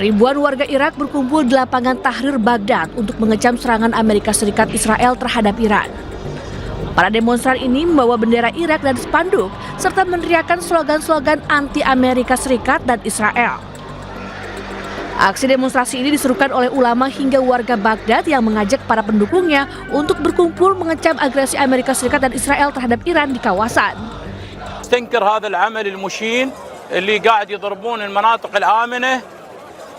Ribuan warga Irak berkumpul di lapangan Tahrir Baghdad untuk mengecam serangan Amerika Serikat Israel terhadap Iran. Para demonstran ini membawa bendera Irak dan spanduk serta meneriakkan slogan-slogan anti Amerika Serikat dan Israel. Aksi demonstrasi ini diserukan oleh ulama hingga warga Baghdad yang mengajak para pendukungnya untuk berkumpul mengecam agresi Amerika Serikat dan Israel terhadap Iran di kawasan. استنكر هذا العمل المشين اللي قاعد يضربون المناطق الآمنة،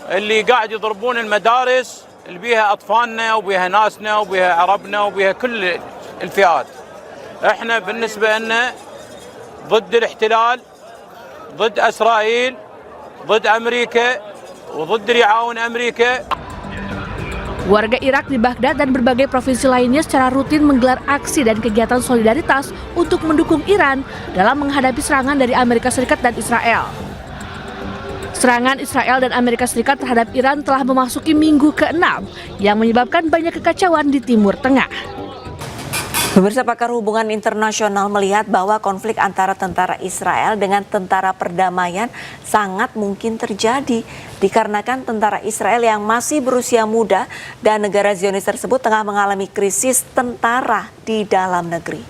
اللي قاعد يضربون المدارس اللي بيها أطفالنا وبيها ناسنا وبيها عربنا وبيها كل الفئات. احنا بالنسبة لنا ضد الاحتلال، ضد إسرائيل، ضد أمريكا وضد رعاون أمريكا. Warga Irak di Baghdad dan berbagai provinsi lainnya secara rutin menggelar aksi dan kegiatan solidaritas untuk mendukung Iran dalam menghadapi serangan dari Amerika Serikat dan Israel. Serangan Israel dan Amerika Serikat terhadap Iran telah memasuki minggu ke-6 yang menyebabkan banyak kekacauan di Timur Tengah. Pemirsa, pakar hubungan internasional melihat bahwa konflik antara tentara Israel dengan tentara perdamaian sangat mungkin terjadi dikarenakan tentara Israel yang masih berusia muda dan negara Zionis tersebut tengah mengalami krisis tentara di dalam negeri.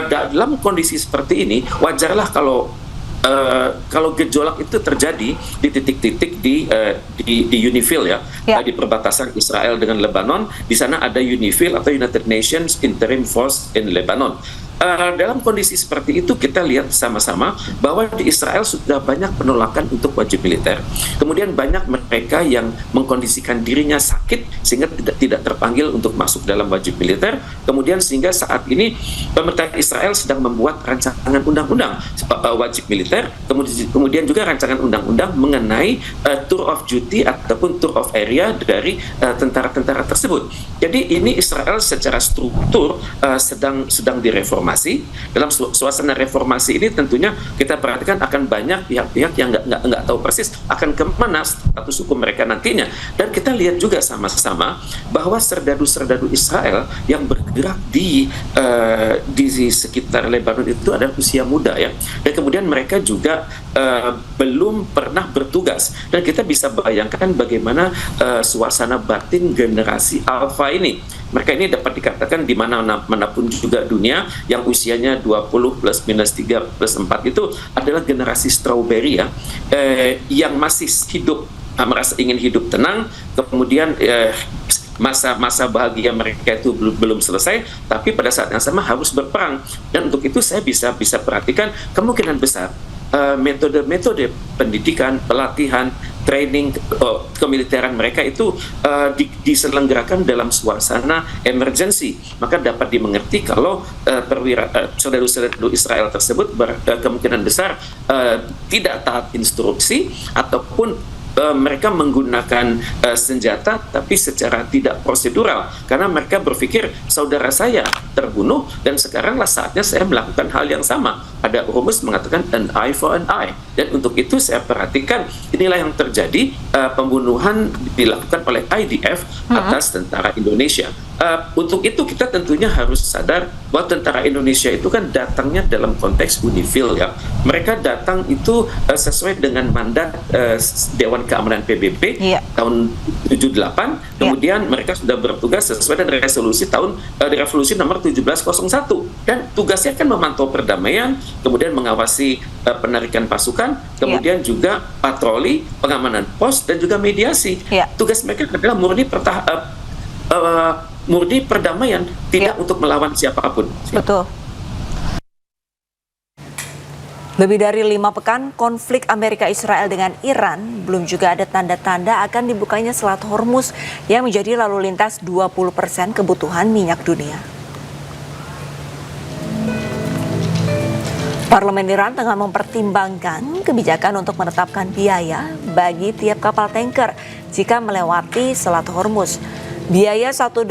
Dalam kondisi seperti ini wajarlah kalau gejolak itu terjadi di titik-titik di UNIFIL ya. Di perbatasan Israel dengan Lebanon. Di sana ada UNIFIL atau United Nations Interim Force in Lebanon. Dalam kondisi seperti itu kita lihat sama-sama bahwa di Israel sudah banyak penolakan untuk wajib militer. Kemudian banyak mereka yang mengkondisikan dirinya sakit sehingga tidak terpanggil untuk masuk dalam wajib militer. Kemudian sehingga saat ini pemerintah Israel sedang membuat rancangan undang-undang wajib militer. Kemudian juga rancangan undang-undang mengenai tour of duty ataupun tour of area dari tentara-tentara tersebut. Jadi ini Israel secara struktur sedang direformasi. Dalam suasana reformasi ini tentunya kita perhatikan akan banyak pihak-pihak yang nggak tahu persis akan kemana status hukum mereka nantinya. Dan kita lihat juga sama-sama bahwa serdadu-serdadu Israel yang bergerak di sekitar Lebanon itu adalah usia muda ya. Dan kemudian mereka juga belum pernah bertugas. Dan kita bisa bayangkan bagaimana suasana batin generasi Alpha ini. Mereka ini dapat dikatakan di manapun juga dunia yang usianya 20 plus minus 3 plus 4 itu adalah generasi strawberry ya, yang masih hidup, merasa ingin hidup tenang, kemudian masa bahagia mereka itu belum selesai, tapi pada saat yang sama harus berperang. Dan untuk itu saya bisa perhatikan kemungkinan besar metode-metode pendidikan, pelatihan, training kemiliteran mereka itu diselenggarakan dalam suasana emergency. Maka dapat dimengerti kalau saudara-saudara Israel tersebut kemungkinan besar tidak taat instruksi ataupun mereka menggunakan senjata tapi secara tidak prosedural karena mereka berpikir saudara saya terbunuh dan sekaranglah saatnya saya melakukan hal yang sama. Ada rumus mengatakan an eye for an eye, dan untuk itu saya perhatikan inilah yang terjadi, pembunuhan dilakukan oleh IDF atas tentara Indonesia. Untuk itu kita tentunya harus sadar bahwa tentara Indonesia itu kan datangnya dalam konteks UNIFIL ya. Mereka datang itu sesuai dengan mandat Dewan Keamanan PBB tahun 78. Kemudian mereka sudah bertugas sesuai dengan resolusi revolusi nomor 1701, dan tugasnya kan memantau perdamaian, kemudian mengawasi penarikan pasukan, kemudian juga patroli, pengamanan pos, dan juga mediasi. Tugas mereka adalah murni perdamaian, tidak untuk melawan siapapun. Betul. Lebih dari 5 pekan konflik Amerika-Israel dengan Iran, belum juga ada tanda-tanda akan dibukanya Selat Hormuz yang menjadi lalu lintas 20% kebutuhan minyak dunia. Parlemen Iran tengah mempertimbangkan kebijakan untuk menetapkan biaya bagi tiap kapal tanker jika melewati Selat Hormuz. Biaya $1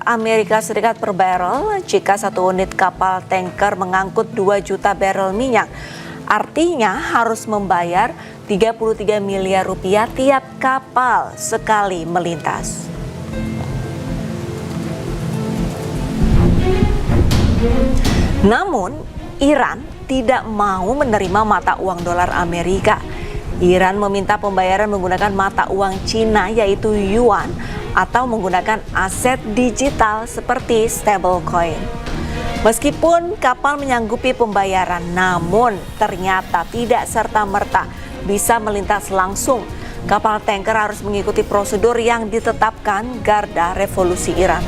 Amerika Serikat per barrel jika satu unit kapal tanker mengangkut 2 juta barrel minyak. Artinya harus membayar 33 miliar rupiah tiap kapal sekali melintas. Namun, Iran tidak mau menerima mata uang dolar Amerika. Iran meminta pembayaran menggunakan mata uang Cina yaitu yuan atau menggunakan aset digital seperti stablecoin. Meskipun kapal menyanggupi pembayaran, namun ternyata tidak serta-merta bisa melintas langsung. Kapal tanker harus mengikuti prosedur yang ditetapkan Garda Revolusi Iran.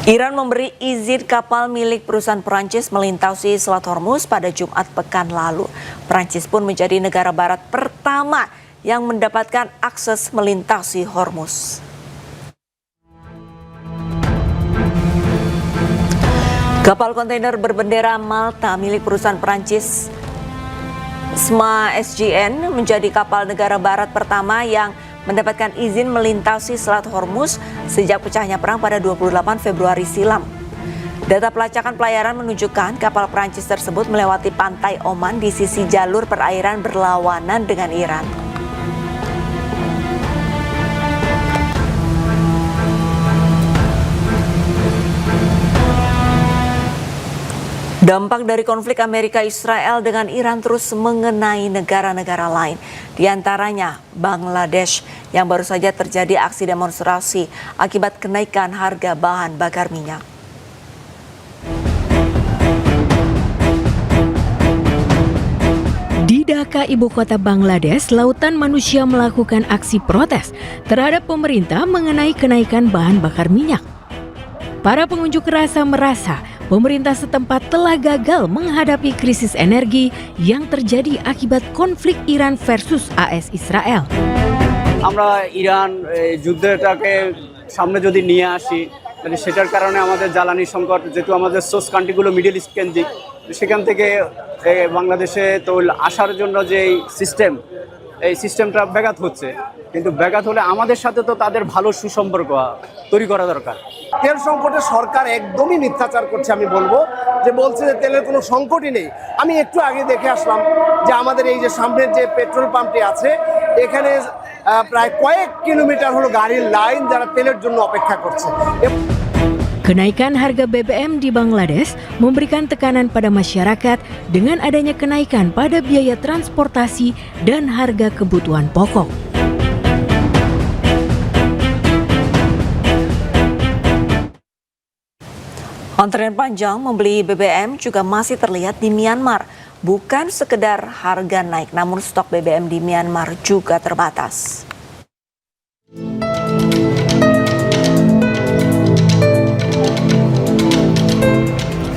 Iran memberi izin kapal milik perusahaan Perancis melintasi Selat Hormuz pada Jumat pekan lalu. Perancis pun menjadi negara barat pertama yang mendapatkan akses melintasi Hormuz. Kapal kontainer berbendera Malta milik perusahaan Perancis SMA SGN menjadi kapal negara barat pertama yang mendapatkan izin melintasi Selat Hormuz sejak pecahnya perang pada 28 Februari silam. Data pelacakan pelayaran menunjukkan kapal Perancis tersebut melewati pantai Oman di sisi jalur perairan berlawanan dengan Iran. Dampak dari konflik Amerika-Israel dengan Iran terus mengenai negara-negara lain, di antaranya Bangladesh yang baru saja terjadi aksi demonstrasi akibat kenaikan harga bahan bakar minyak. Di Dhaka, ibu kota Bangladesh, lautan manusia melakukan aksi protes terhadap pemerintah mengenai kenaikan bahan bakar minyak. Para pengunjuk rasa merasa pemerintah setempat telah gagal menghadapi krisis energi yang terjadi akibat konflik Iran versus AS Israel. আমরা ইরান যুদ্ধটাকে সামনে যদি নিয়ে আসি তাহলে সেটার কারণে আমাদের জ্বালানি সংকট, যেহেতু আমাদের সোর্স কান্ট্রিগুলো মিডল ইস্ট কেন্দ্রিক, সেখান থেকে বাংলাদেশে তৈল আসার জন্য যে সিস্টেম, এই সিস্টেমটা ব্যাঘাত হচ্ছে। কিন্তু ব্যাঘাত হলে আমাদের সাথে তো তাদের ভালো সুসম্পর্ক তৈরি করা দরকার। তেল সংকটে সরকার একদমই মিথ্যাচার করছে, আমি বলবো যে বলছে যে তেলের কোনো সংকটই নেই। আমি একটু আগে দেখে আসলাম যে আমাদের এই যে সামনের যে পেট্রোল পাম্পটি আছে এখানে প্রায় কয়েক কিলোমিটার হলো গাড়ির লাইন যারা তেলের জন্য অপেক্ষা করছে। Kenaikan harga BBM di Bangladesh memberikan tekanan pada masyarakat dengan adanya kenaikan pada biaya transportasi dan harga kebutuhan pokok. Antrean panjang membeli BBM juga masih terlihat di Myanmar. Bukan sekedar harga naik, namun stok BBM di Myanmar juga terbatas.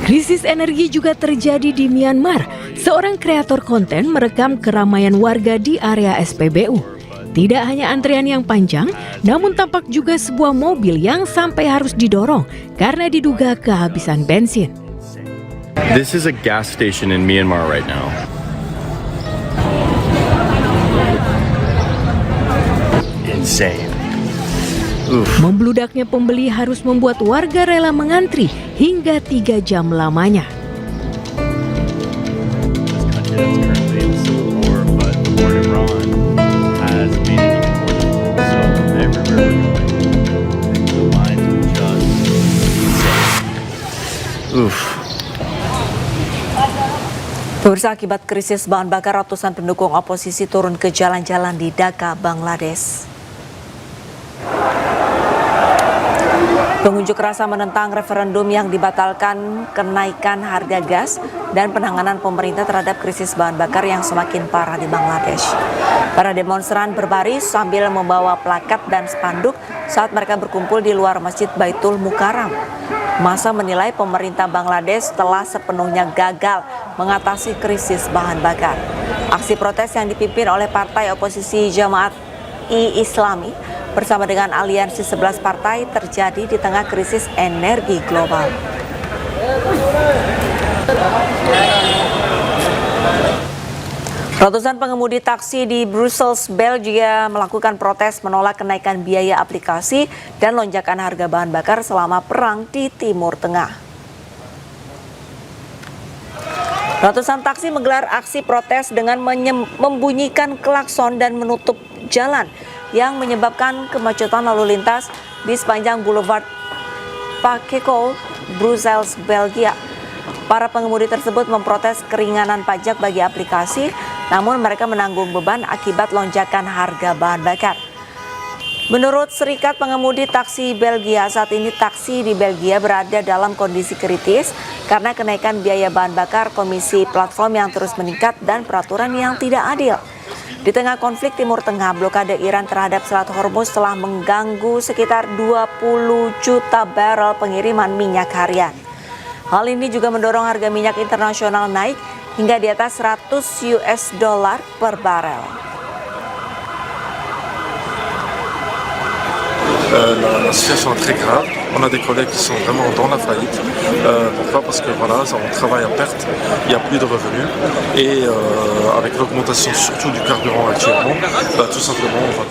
Krisis energi juga terjadi di Myanmar. Seorang kreator konten merekam keramaian warga di area SPBU. Tidak hanya antrian yang panjang, namun tampak juga sebuah mobil yang sampai harus didorong karena diduga kehabisan bensin. This is a gas station in Myanmar right now. Insane. Membludaknya pembeli harus membuat warga rela mengantri hingga 3 jam lamanya. Pemirsa, akibat krisis bahan bakar, ratusan pendukung oposisi turun ke jalan-jalan di Dhaka, Bangladesh. Pengunjuk rasa menentang referendum yang dibatalkan kenaikan harga gas dan penanganan pemerintah terhadap krisis bahan bakar yang semakin parah di Bangladesh. Para demonstran berbaris sambil membawa plakat dan spanduk saat mereka berkumpul di luar Masjid Baitul Mukarram. Massa menilai pemerintah Bangladesh telah sepenuhnya gagal mengatasi krisis bahan bakar. Aksi protes yang dipimpin oleh partai oposisi Jamaat-i-Islami bersama dengan aliansi 11 partai terjadi di tengah krisis energi global. Ratusan pengemudi taksi di Brussels, Belgia melakukan protes menolak kenaikan biaya aplikasi dan lonjakan harga bahan bakar selama perang di Timur Tengah. Ratusan taksi menggelar aksi protes dengan membunyikan klakson dan menutup jalan yang menyebabkan kemacetan lalu lintas di sepanjang Boulevard Pakeko Brussels, Belgia. Para pengemudi tersebut memprotes keringanan pajak bagi aplikasi, namun mereka menanggung beban akibat lonjakan harga bahan bakar. Menurut Serikat Pengemudi Taksi Belgia, saat ini taksi di Belgia berada dalam kondisi kritis karena kenaikan biaya bahan bakar, komisi platform yang terus meningkat, dan peraturan yang tidak adil. Di tengah konflik Timur Tengah, blokade Iran terhadap Selat Hormuz telah mengganggu sekitar 20 juta barel pengiriman minyak harian. Hal ini juga mendorong harga minyak internasional naik hingga di atas $100 per barel. La situation est très grave. On a des collègues qui sont vraiment dans la faillite. Pourquoi? Parce que voilà, on travaille à perte, il n'y a plus de revenus. Et avec l'augmentation surtout du carburant actuellement, tout simplement on va...